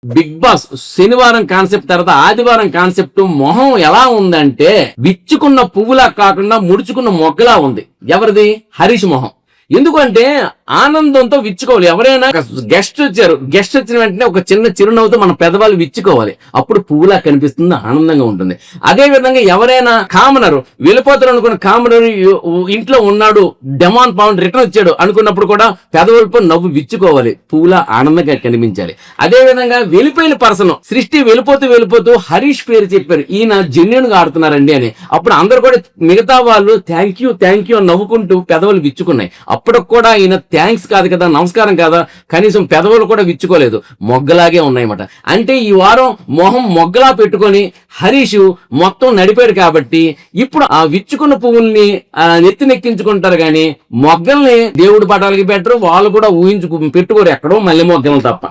Big boss శనివారం concept తర్వాత ఆదివారం కాన్సెప్ట్ మొహం ఎలా ఉందంటే విచ్చుకున్న పువ్వులా కాకుండా ముడుచుకున్న మొగ్గలా ఉంది. ఎవరిది? హరీష్ మొహం. ఎందుకంటే ఆనందంతో విచ్చుకోవాలి. ఎవరైనా గెస్ట్ వచ్చిన వెంటనే ఒక చిన్న చిరునవ్వుతో మన పెదవాళ్ళు విచ్చుకోవాలి. అప్పుడు పువ్వులా కనిపిస్తుంది, ఆనందంగా ఉంటుంది. అదే విధంగా ఎవరైనా కామనరు వెళ్ళిపోతారు అనుకున్న కామనరు ఇంట్లో ఉన్నాడు, డెమాన్ పవన్ రిటర్న్ వచ్చాడు అనుకున్నప్పుడు కూడా పెదవులపై నవ్వు విచ్చుకోవాలి, పువ్వులా ఆనందంగా కనిపించాలి. అదే విధంగా వెళ్ళిపోయిన పర్సన్ సృష్టి వెళ్ళిపోతూ హరీష్ పేరు చెప్పారు, ఈయన జెన్యున్ గా ఆడుతున్నారండి అని. అప్పుడు అందరు కూడా మిగతా వాళ్ళు థ్యాంక్ యూ అని నవ్వుకుంటూ పెదవులు విచ్చుకున్నాయి. అప్పుడు కూడా ఈయన థ్యాంక్స్ కాదు కదా, నమస్కారం కాదా, కనీసం పెదవులు కూడా విచ్చుకోలేదు, మొగ్గలాగే ఉన్నాయన్నమాట. అంటే ఈ వారం మొహం మొగ్గలా పెట్టుకొని హరీష్ మొత్తం నడిపాడు కాబట్టి ఇప్పుడు ఆ విచ్చుకున్న పువ్వుల్ని నెత్తినెక్కించుకుంటారు కానీ మొగ్గల్ని దేవుడి పటాలకి పెట్టరు, వాళ్ళు కూడా పెట్టుకోరు ఎక్కడో మల్లె మొగ్గలు తప్ప.